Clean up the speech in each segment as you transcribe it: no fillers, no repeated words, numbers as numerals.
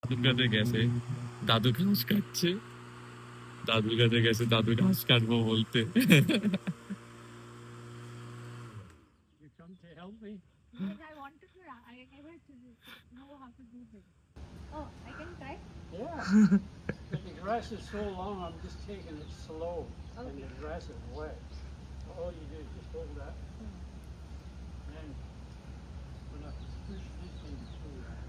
দাদুর কাছে গেছে, দাদু ঘাস কাটছে, দাদুর কাছে গেছে, দাদু ঘাস কাটবো বলতে। You come to help me? Yes, I wanted to. I never know how to do this. Oh, I can try. Yeah. But the grass is so long, I'm just taking it slow. And the grass is wet. All you do is just hold that. And when I push this thing through that.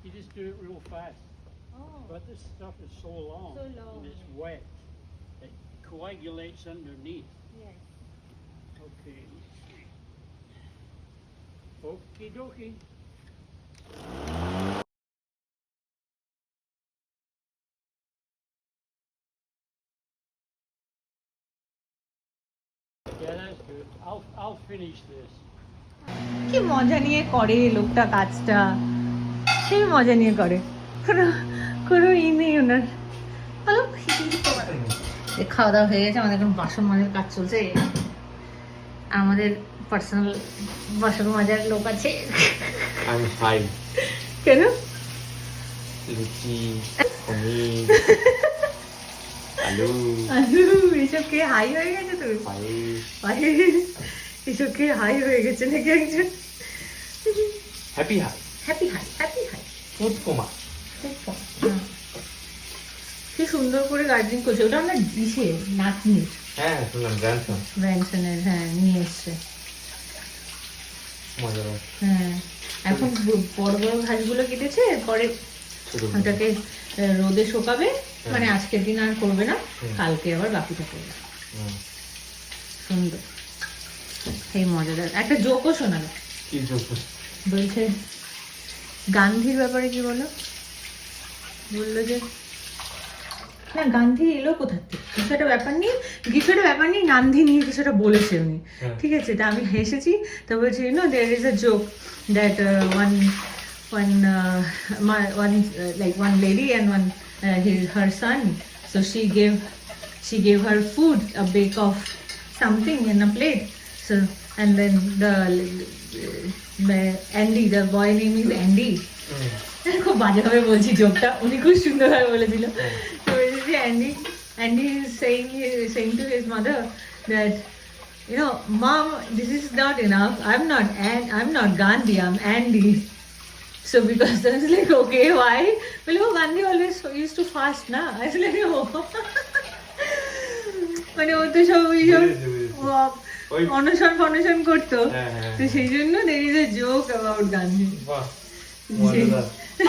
You just do it real fast. Oh, But this stuff is so long. So long. And it's wet. It coagulates underneath. yes. Okay. Okie dokie. Yeah, that's good. I'll finish this. কি মজা নিয়ে করে লোকটা কাজটা, সেই মজা নিয়ে করে, কোনো কোনো ই নেই ওনার। হ্যালো, খাওয়া দাওয়া হয়ে গেছে, আমাদের এখন বাসন মাজার কাজ চলছে। আমাদের পার্সোনাল বাসন মাজার লোক আছে। আমি খাই কেন? লুচি, পনির, আলু, আলু এসব খেয়ে হাই হয়ে গেছে তুমি? পায়েস, এসব খেয়ে হাই হয়ে গেছে নাকি একজন? Happy high, happy high, happy high. Food coma. কি সুন্দর করে গার্ডেনিং করছে। ওটা আমরা দিছে নাতনি হ্যাঁ শুনলাম গ্র্যান্ডসন ব্র্যানসনের, হ্যাঁ নিয়ে এসছে। মজা হ্যাঁ এখন বড় বড় ঘাসগুলো কেটেছে, পরে শুরু ওটাকে রোদে শুকাবে, মানে আজকের দিন আর করবে না, কালকে আবার বাকিটা করবে। সুন্দর, এই মজাদার একটা জোকও শোনাবে। কি যোগ বলছে গান্ধীর ব্যাপারে কি বলো, বললো যে না গান্ধী এলো কোথা থেকে, কিছু একটা ব্যাপার নিয়ে গান্ধী নিয়ে কিছু একটা বলেছে উনি, ঠিক আছে? তা আমি হেসেছি, তো বলছি no there is a joke that one lady and her son, so she gave her food, a bake of something in a plate, so and then Andy, the boy name is Andy. খুব বাজেভাবে বলছি জোকটা, উনি খুব সুন্দরভাবে বলেছিল। তো বলছি Andy is saying to his mother that, you know, Mom, this is not enough. I'm not Gandhi, I'm Andy. So because I was like, okay, why? Well, oh, Gandhi always used to fast, na? I was like, oh. মানে ও তো সব অনশন করতো, তো সেই জন্য there is a joke about Gandhi.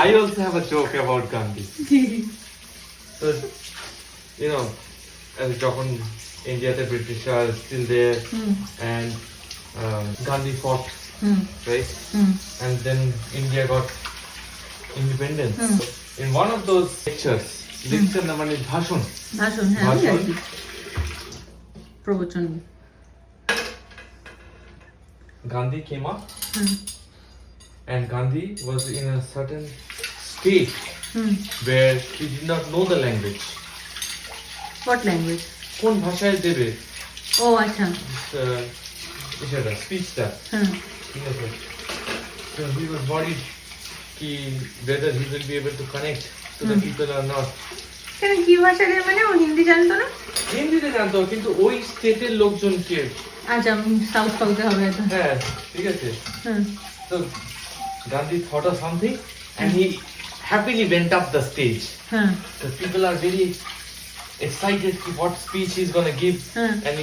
I also have a joke about Gandhi. So, you know, যখন ইন্ডিয়াতে British are still there and Gandhi fought, right? And then India got independence. In one of those lectures, lecture na মানে ভাষণ, হ্যাঁ প্রবচন, Gandhi came up and Gandhi was in a certain state where he did not know the language. What language? কোন ভাষায় দেবে ও আচ্ছা, এটা স্পিচটা, ঠিক আছে? So he was worried ki whether he will be able to connect to the people or not. কেন কি ভাষা রে, মানে ও হিন্দি জানতো না? হিন্দিতে জানতো, কিন্তু ওই স্টেটের লোকজনকে, আচ্ছা সাউথ সাউথে হবে তো, হ্যাঁ ঠিক আছে। So Gandhi thought of something and he happily went up the stage. The people are very excited to what speech he's going to give, and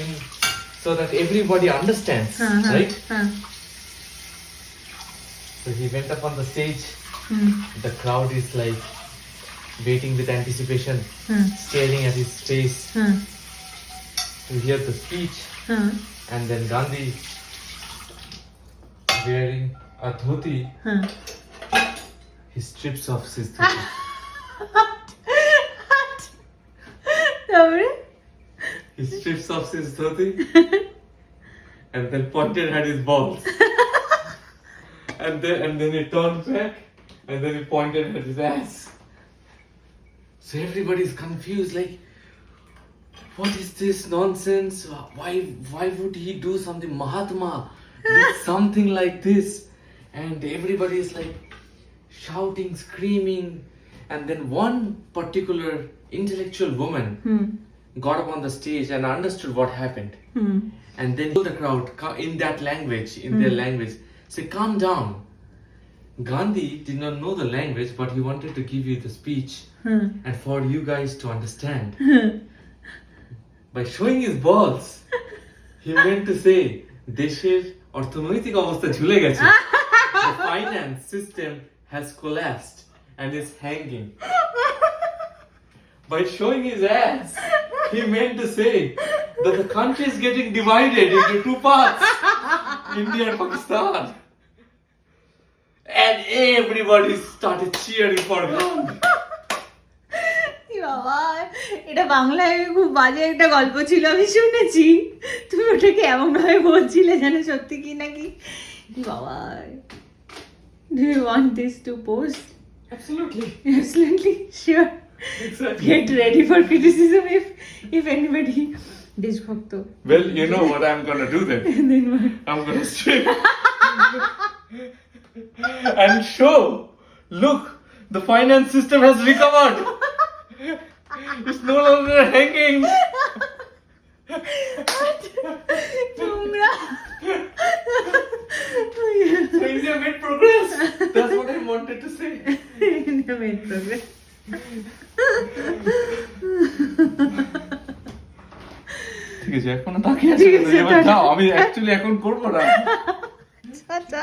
so that everybody understands, right? So he went up on the stage. Hmm. The crowd is like waiting with anticipation, Hmm. staring at his face Hmm. to hear the speech. Hmm. And then Gandhi, wearing a dhoti, Hmm. he strips off his dhoti. তারপরে He strips off his dhoti and then pointed at his balls. and then he turned back and then he pointed at his ass. So everybody's confused, like, what is this nonsense? Why would he do something? Mahatma did something like this, and everybody is like shouting, screaming, and then one particular intellectual woman Hmm. got up on the stage and understood what happened, Hmm. and then told the crowd in that language, in their language, say, calm down. Gandhi did not know the language, but he wanted to give you the speech Hmm. and for you guys to understand. By showing his balls, he meant to say, দেশের অর্থনৈতিক অবস্থা ঝুলে গেছে. The finance system has collapsed and is hanging. By showing his ass, he meant to say that the country is getting divided into two parts, India and Pakistan. And everybody started cheering for Gandhi. এ বাবা, এটা বাংলায় খুব বাজে একটা গল্প ছিল, আমি শুনেছি। তুমি ওটাকে এমন ভাবে বলছিলে যেন সত্যি কি নাকি। বাবা, do you want this to post? Absolutely. Absolutely sure. Exactly. Get ready for criticism if anybody দেশভক্ত। Well, you know what I'm gonna do then. And then what? I'm gonna strip and show. Look, the finance system has recovered. It's no longer hanging. তোমরা So India made progress. That's what I wanted to say. made progress. ঠিক আছে, এখনো তাকিয়ে আছে। এবার যাও, আমি actually এখন করবো না। আচ্ছা